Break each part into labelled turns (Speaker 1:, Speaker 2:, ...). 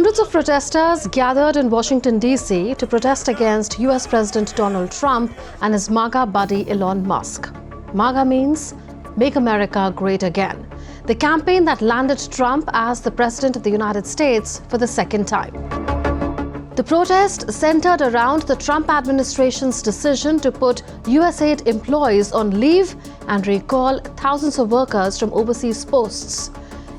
Speaker 1: Hundreds of protesters gathered in Washington D.C. to protest against US President Donald Trump and his MAGA buddy Elon Musk. MAGA means Make America Great Again, the campaign that landed Trump as the President of the United States for the second time. The protest centered around the Trump administration's decision to put USAID employees on leave and recall thousands of workers from overseas posts.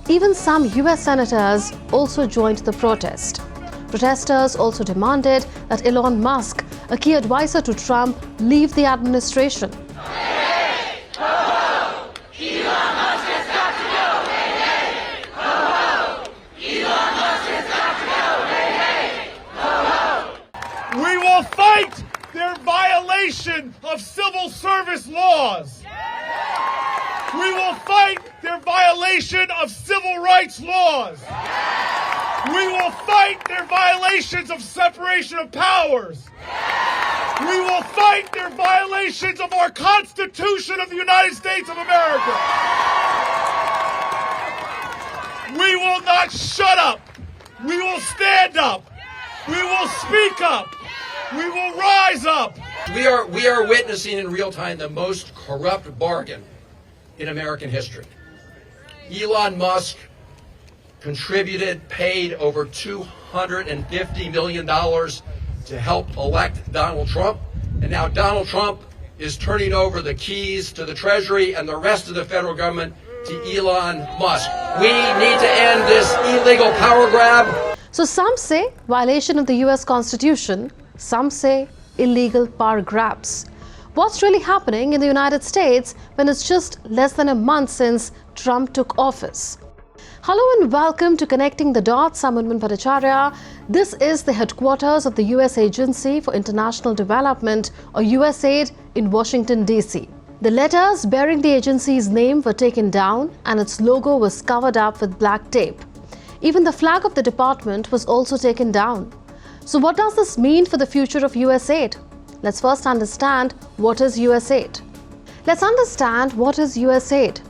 Speaker 1: Even some US senators also joined the protest. Protesters also demanded that Elon Musk, a key advisor to Trump, leave the administration.
Speaker 2: Hey, hey, ho, ho. Elon Musk has got to go. Hey, hey, ho, ho. Elon Musk has got to go. Hey, hey, ho, ho.
Speaker 3: We will fight their violation of civil service laws. We will fight their violation of civil rights laws. We will fight their violations of separation of powers. We will fight their violations of our Constitution of the United States of America. We will not shut up. We will stand up. We will speak up. We will rise up.
Speaker 4: We are witnessing in real time the most corrupt bargain in American history. Elon Musk paid over $250 million to help elect Donald Trump, and now Donald Trump is turning over the keys to the Treasury and the rest of the federal government to Elon Musk. We need to end this illegal power grab.
Speaker 1: So some say violation of the US Constitution, some say illegal power grabs. What's really happening in the United States when it's just less than a month since Trump took office? Hello and welcome to Connecting the Dots. I'm Unman Bhattacharya. This is the headquarters of the US Agency for International Development, or USAID, in Washington, D.C. The letters bearing the agency's name were taken down and its logo was covered up with black tape. Even the flag of the department was also taken down. So what does this mean for the future of USAID? Let's first understand what is USAID. Let's understand what is USAID.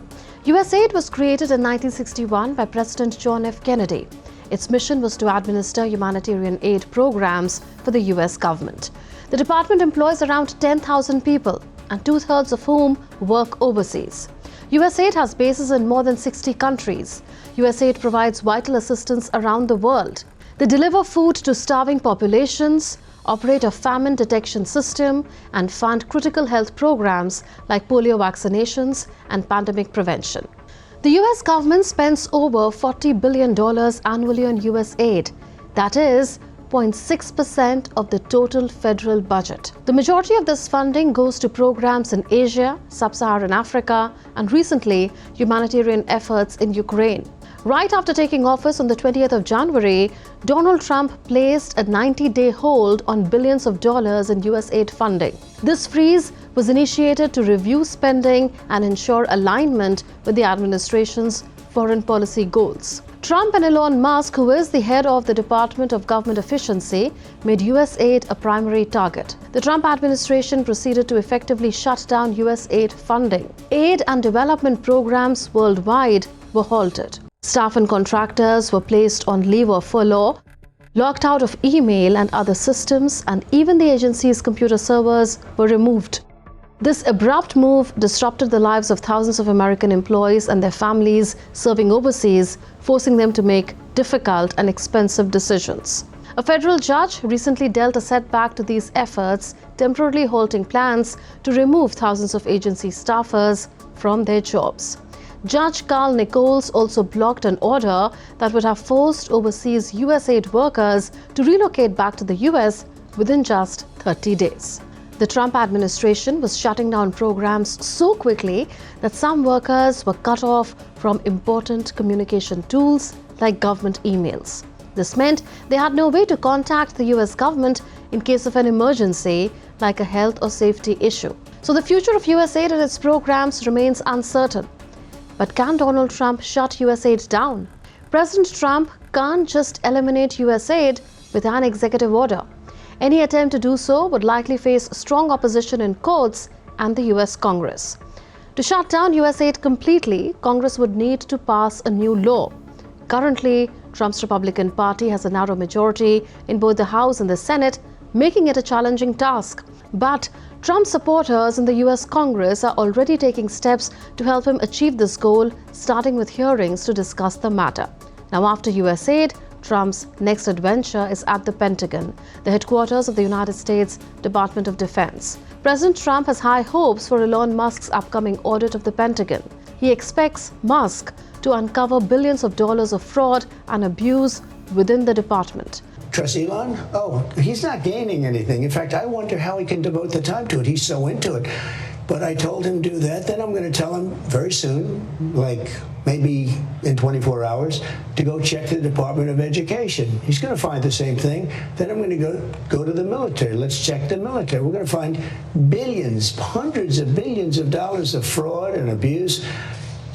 Speaker 1: USAID was created in 1961 by President John F. Kennedy. Its mission was to administer humanitarian aid programs for the US government. The department employs around 10,000 people, and two-thirds of whom work overseas. USAID has bases in more than 60 countries. USAID provides vital assistance around the world. They deliver food to starving populations, operate a famine detection system, and fund critical health programs like polio vaccinations and pandemic prevention. The US government spends over $40 billion annually on USAID. That is 0.6% of the total federal budget. The majority of this funding goes to programs in Asia, Sub-Saharan Africa, and recently, humanitarian efforts in Ukraine. Right after taking office on the 20th of January, Donald Trump placed a 90-day hold on billions of dollars in USAID funding. This freeze was initiated to review spending and ensure alignment with the administration's foreign policy goals. Trump and Elon Musk, who is the head of the Department of Government Efficiency, made USAID a primary target. The Trump administration proceeded to effectively shut down USAID funding. Aid and development programs worldwide were halted. Staff and contractors were placed on leave or furlough, locked out of email and other systems, and even the agency's computer servers were removed. This abrupt move disrupted the lives of thousands of American employees and their families serving overseas, forcing them to make difficult and expensive decisions. A federal judge recently dealt a setback to these efforts, temporarily halting plans to remove thousands of agency staffers from their jobs. Judge Carl Nichols also blocked an order that would have forced overseas USAID workers to relocate back to the US within just 30 days. The Trump administration was shutting down programs so quickly that some workers were cut off from important communication tools like government emails. This meant they had no way to contact the US government in case of an emergency like a health or safety issue. So the future of USAID and its programs remains uncertain. But can Donald Trump shut USAID down? President Trump can't just eliminate USAID with an executive order. Any attempt to do so would likely face strong opposition in courts and the US Congress. To shut down USAID completely, Congress would need to pass a new law. Currently, Trump's Republican Party has a narrow majority in both the House and the Senate, making it a challenging task. But Trump supporters in the US Congress are already taking steps to help him achieve this goal, starting with hearings to discuss the matter. Now, after USAID, Trump's next adventure is at the Pentagon, the headquarters of the United States Department of Defense. President Trump has high hopes for Elon Musk's upcoming audit of the Pentagon. He expects Musk to uncover billions of dollars of fraud and abuse within the department.
Speaker 5: Trust Elon? Oh, he's not gaining anything. In fact, I wonder how he can devote the time to it. He's so into it. But I told him to do that. Then I'm going to tell him very soon, like maybe in 24 hours, to go check the Department of Education. He's going to find the same thing. Then I'm going to go to the military. Let's check the military. We're going to find billions, hundreds of billions of dollars of fraud and abuse.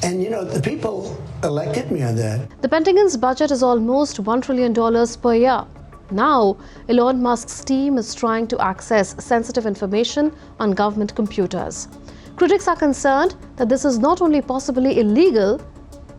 Speaker 5: And, you know, the people elected me on that.
Speaker 1: The Pentagon's budget is almost $1 trillion per year. Now, Elon Musk's team is trying to access sensitive information on government computers. Critics are concerned that this is not only possibly illegal,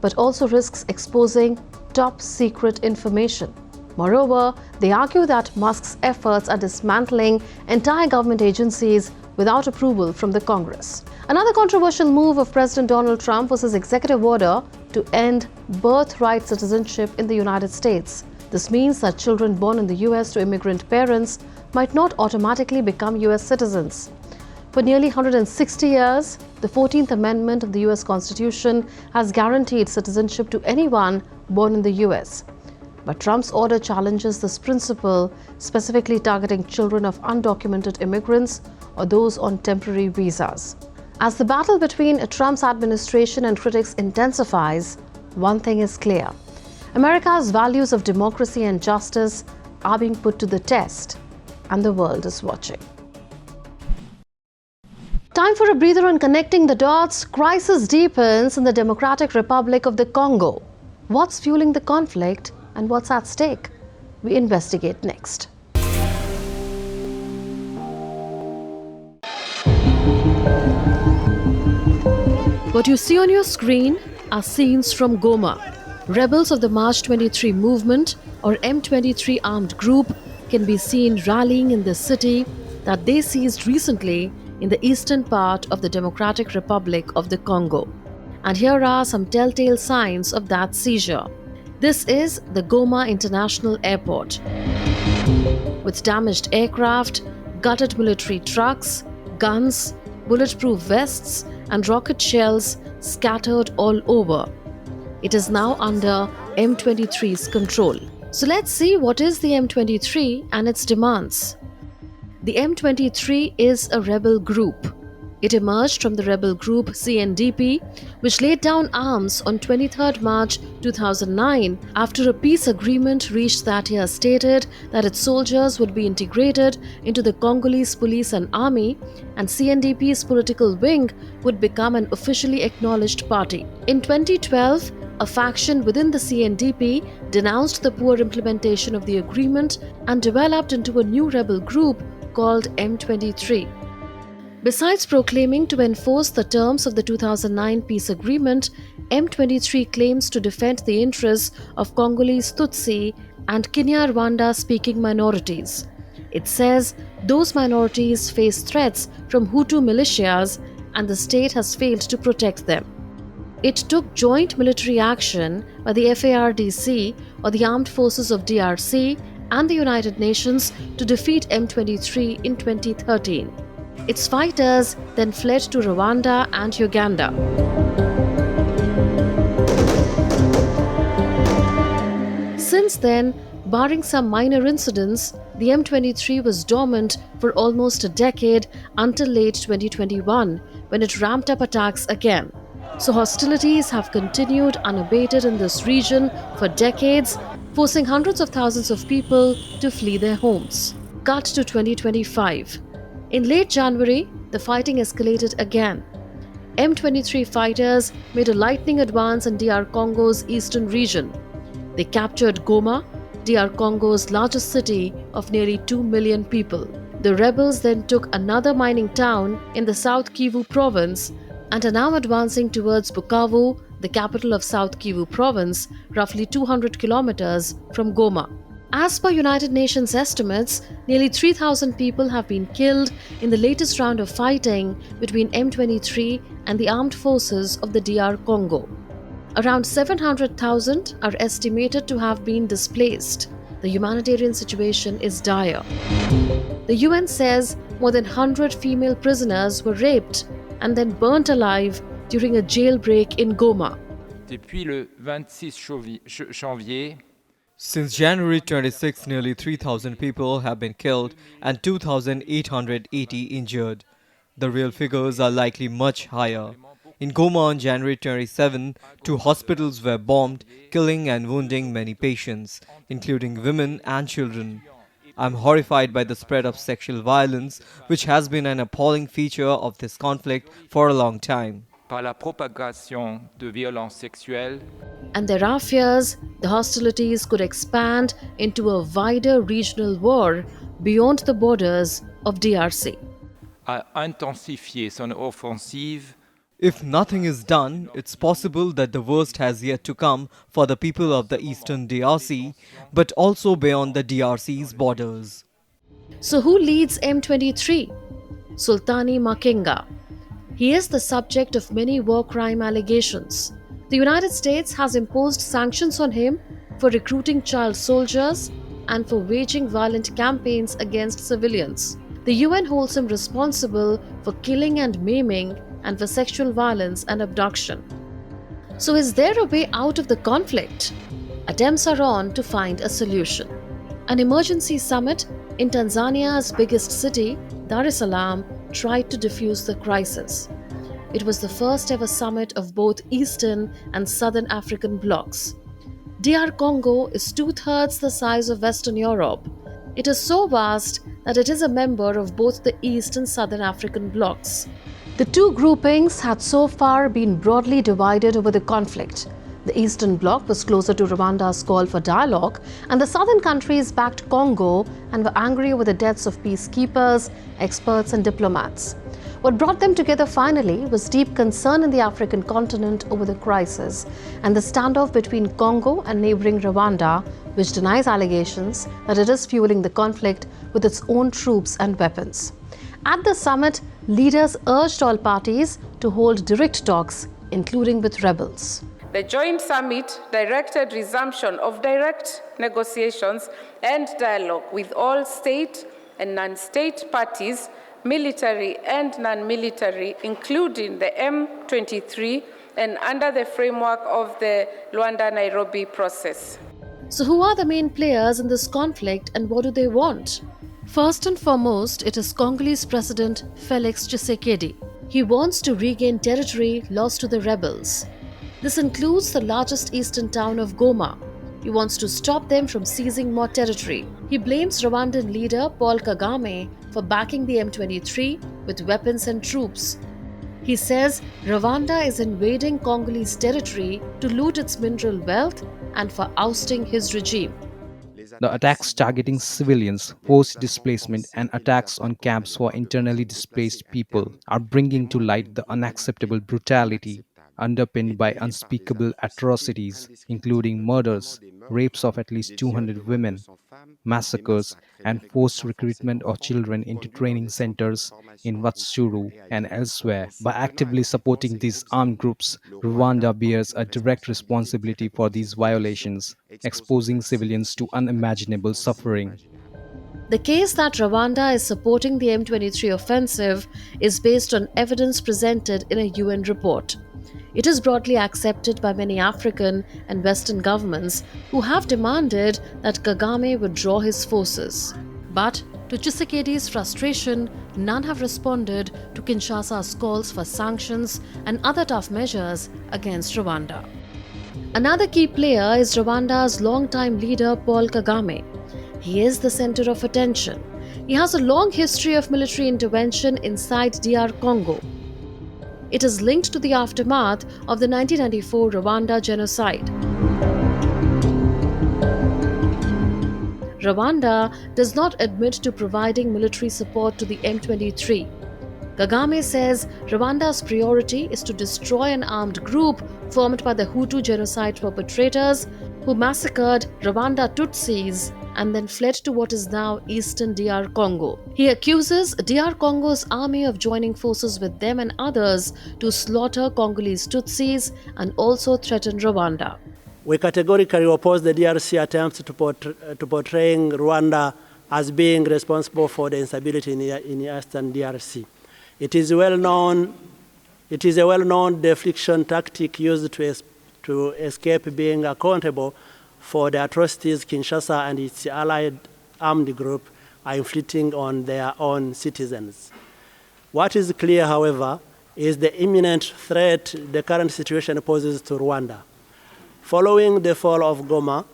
Speaker 1: but also risks exposing top secret information. Moreover, they argue that Musk's efforts are dismantling entire government agencies without approval from the Congress. Another controversial move of President Donald Trump was his executive order to end birthright citizenship in the United States. This means that children born in the US to immigrant parents might not automatically become US citizens. For nearly 160 years, the 14th Amendment of the US Constitution has guaranteed citizenship to anyone born in the US. But Trump's order challenges this principle, specifically targeting children of undocumented immigrants or those on temporary visas. As the battle between Trump's administration and critics intensifies, one thing is clear. America's values of democracy and justice are being put to the test, and the world is watching. Time for a breather on connecting the dots. Crisis deepens in the Democratic Republic of the Congo. What's fueling the conflict and what's at stake? We investigate next. What you see on your screen are scenes from Goma. Rebels of the March 23 movement, or M23 armed group, can be seen rallying in the city that they seized recently in the eastern part of the Democratic Republic of the Congo. And here are some telltale signs of that seizure. This is the Goma International Airport, with damaged aircraft, gutted military trucks, guns, bulletproof vests, and rocket shells scattered all over. It is now under M23's control. So let's see what is the M23 and its demands. The M23 is a rebel group. It emerged from the rebel group CNDP, which laid down arms on 23rd March 2009 after a peace agreement reached that year stated that its soldiers would be integrated into the Congolese police and army, and CNDP's political wing would become an officially acknowledged party. In 2012, a faction within the CNDP denounced the poor implementation of the agreement and developed into a new rebel group called M23. Besides proclaiming to enforce the terms of the 2009 peace agreement, M23 claims to defend the interests of Congolese Tutsi and Kinyarwanda-speaking minorities. It says those minorities face threats from Hutu militias and the state has failed to protect them. It took joint military action by the FARDC, or the Armed Forces of DRC, and the United Nations to defeat M23 in 2013. Its fighters then fled to Rwanda and Uganda. Since then, barring some minor incidents, the M23 was dormant for almost a decade until late 2021, when it ramped up attacks again. So hostilities have continued unabated in this region for decades, forcing hundreds of thousands of people to flee their homes. Cut to 2025. In late January, the fighting escalated again. M23 fighters made a lightning advance in DR Congo's eastern region. They captured Goma, DR Congo's largest city of nearly 2 million people. The rebels then took another mining town in the South Kivu province and are now advancing towards Bukavu, the capital of South Kivu province, roughly 200 kilometers from Goma. As per United Nations estimates, nearly 3,000 people have been killed in the latest round of fighting between M23 and the armed forces of the DR Congo. Around 700,000 are estimated to have been displaced. The humanitarian situation is dire. The UN says more than 100 female prisoners were raped and then burnt alive during a jailbreak in Goma.
Speaker 6: Depuis le 26 janvier,
Speaker 7: Since January 26, nearly 3,000 people have been killed and 2,880 injured. The real figures are likely much higher. In Goma on January 27, 2 hospitals were bombed, killing and wounding many patients, including women and children. I'm horrified by the spread of sexual violence, which has been an appalling feature of this conflict for a long time.
Speaker 6: par la propagation de violences sexuelles,
Speaker 1: And there are fears the hostilities could expand into a wider regional war beyond the borders of DRC.
Speaker 6: a intensifié son offensive
Speaker 7: If nothing is done, it's possible that the worst has yet to come for the people of the eastern DRC, but also beyond the DRC's borders.
Speaker 1: So who leads M23? Sultani Makenga. He is the subject of many war crime allegations. The United States has imposed sanctions on him for recruiting child soldiers and for waging violent campaigns against civilians. The UN holds him responsible for killing and maiming and for sexual violence and abduction. So is there a way out of the conflict? Attempts are on to find a solution. An emergency summit in Tanzania's biggest city, Dar es Salaam, tried to defuse the crisis. It was the first ever summit of both Eastern and Southern African blocs. DR Congo is 2/3 the size of Western Europe. It is so vast that it is a member of both the East and Southern African blocs. The two groupings had so far been broadly divided over the conflict. The Eastern Bloc was closer to Rwanda's call for dialogue, and the southern countries backed Congo and were angry over the deaths of peacekeepers, experts, and diplomats. What brought them together finally was deep concern in the African continent over the crisis and the standoff between Congo and neighboring Rwanda, which denies allegations that it is fueling the conflict with its own troops and weapons. At the summit, leaders urged all parties to hold direct talks, including with rebels.
Speaker 8: The joint summit directed resumption of direct negotiations and dialogue with all state and non-state parties, military and non-military, including the M23, and under the framework of the Luanda-Nairobi process.
Speaker 1: So who are the main players in this conflict and what do they want? First and foremost, it is Congolese President Felix Tshisekedi. He wants to regain territory lost to the rebels. This includes the largest eastern town of Goma. He wants to stop them from seizing more territory. He blames Rwandan leader Paul Kagame for backing the M23 with weapons and troops. He says Rwanda is invading Congolese territory to loot its mineral wealth and for ousting his regime.
Speaker 9: The attacks targeting civilians, forced displacement, and attacks on camps for internally displaced people are bringing to light the unacceptable brutality underpinned by unspeakable atrocities, including murders, rapes of at least 200 women, massacres, and forced recruitment of children into training centers in Watshuru and elsewhere. By actively supporting these armed groups, Rwanda bears a direct responsibility for these violations, exposing civilians to unimaginable suffering.
Speaker 1: The case that Rwanda is supporting the M23 offensive is based on evidence presented in a UN report. It is broadly accepted by many African and Western governments who have demanded that Kagame withdraw his forces. But to Tshisekedi's frustration, none have responded to Kinshasa's calls for sanctions and other tough measures against Rwanda. Another key player is Rwanda's longtime leader Paul Kagame. He is the center of attention. He has a long history of military intervention inside DR Congo. It is linked to the aftermath of the 1994 Rwanda genocide. Rwanda does not admit to providing military support to the M23. Kagame says Rwanda's priority is to destroy an armed group formed by the Hutu genocide perpetrators who massacred Rwanda Tutsis and then fled to what is now eastern DR Congo. He accuses DR Congo's army of joining forces with them and others to slaughter Congolese Tutsis and also threaten Rwanda.
Speaker 10: We categorically oppose the DRC attempts to portraying Rwanda as being responsible for the instability in eastern DRC. It is a well-known deflection tactic used to escape being accountable for the atrocities Kinshasa and its allied armed group are inflicting on their own citizens. What is clear, however, is the imminent threat the current situation poses to Rwanda. Following the fall of Goma,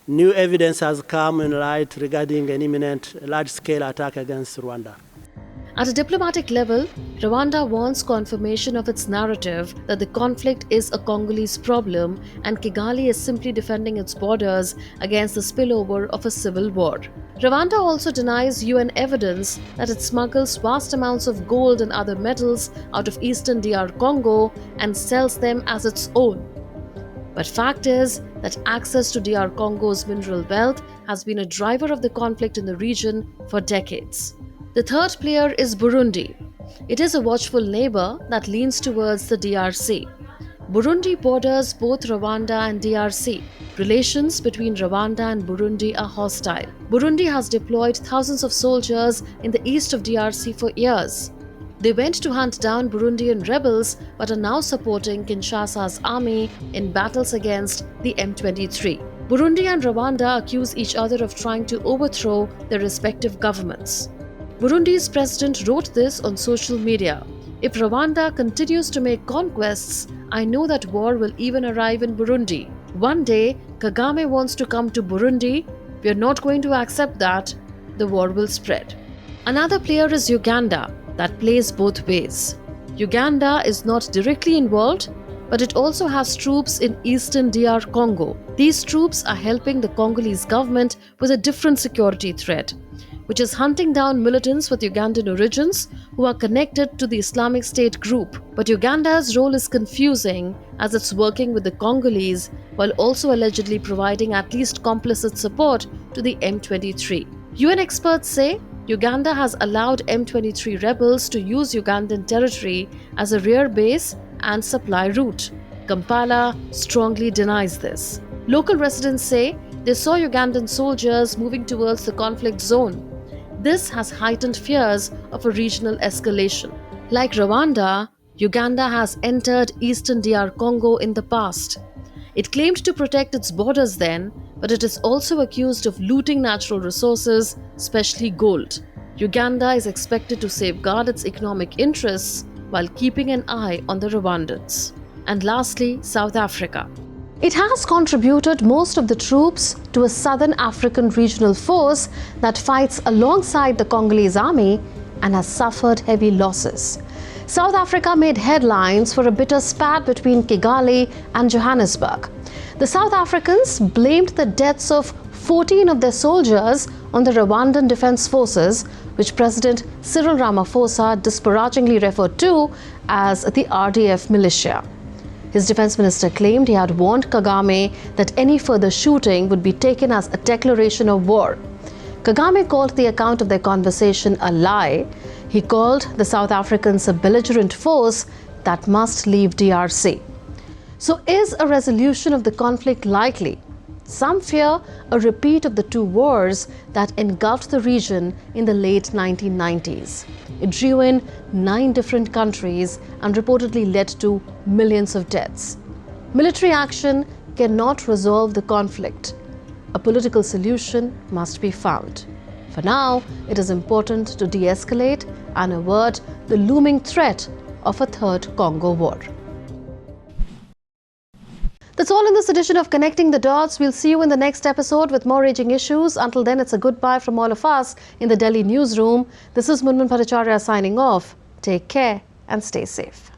Speaker 10: new evidence has come in light regarding an imminent large-scale attack against Rwanda.
Speaker 1: At a diplomatic level, Rwanda wants confirmation of its narrative that the conflict is a Congolese problem and Kigali is simply defending its borders against the spillover of a civil war. Rwanda also denies UN evidence that it smuggles vast amounts of gold and other metals out of eastern DR Congo and sells them as its own. But fact is that access to DR Congo's mineral wealth has been a driver of the conflict in the region for decades. The third player is Burundi. It is a watchful neighbor that leans towards the DRC. Burundi borders both Rwanda and DRC. Relations between Rwanda and Burundi are hostile. Burundi has deployed thousands of soldiers in the east of DRC for years. They went to hunt down Burundian rebels but are now supporting Kinshasa's army in battles against the M23. Burundi and Rwanda accuse each other of trying to overthrow their respective governments. Burundi's president wrote this on social media. If Rwanda continues to make conquests, I know that war will even arrive in Burundi. One day, Kagame wants to come to Burundi. We are not going to accept that. The war will spread. Another player is Uganda, that plays both ways. Uganda is not directly involved, but it also has troops in eastern DR Congo. These troops are helping the Congolese government with a different security threat, which is hunting down militants with Ugandan origins who are connected to the Islamic State group. But Uganda's role is confusing as it's working with the Congolese while also allegedly providing at least complicit support to the M23. UN experts say Uganda has allowed M23 rebels to use Ugandan territory as a rear base and supply route. Kampala strongly denies this. Local residents say they saw Ugandan soldiers moving towards the conflict zone. This has heightened fears of a regional escalation. Like Rwanda, Uganda has entered eastern DR Congo in the past. It claimed to protect its borders then, but it is also accused of looting natural resources, especially gold. Uganda is expected to safeguard its economic interests while keeping an eye on the Rwandans. And lastly, South Africa. It has contributed most of the troops to a southern African regional force that fights alongside the Congolese army and has suffered heavy losses. South Africa made headlines for a bitter spat between Kigali and Johannesburg. The South Africans blamed the deaths of 14 of their soldiers on the Rwandan Defense Forces, which President Cyril Ramaphosa disparagingly referred to as the RDF militia. His defense minister claimed he had warned Kagame that any further shooting would be taken as a declaration of war. Kagame called the account of their conversation a lie. He called the South Africans a belligerent force that must leave DRC. So is a resolution of the conflict likely? Some fear a repeat of the two wars that engulfed the region in the late 1990s. It drew in 9 different countries and reportedly led to millions of deaths. Military action cannot resolve the conflict. A political solution must be found. For now, it is important to de-escalate and avert the looming threat of a third Congo war. That's all in this edition of Connecting the Dots. We'll see you in the next episode with more raging issues. Until then, it's a goodbye from all of us in the Delhi newsroom. This is Munmun Bhattacharya signing off. Take care and stay safe.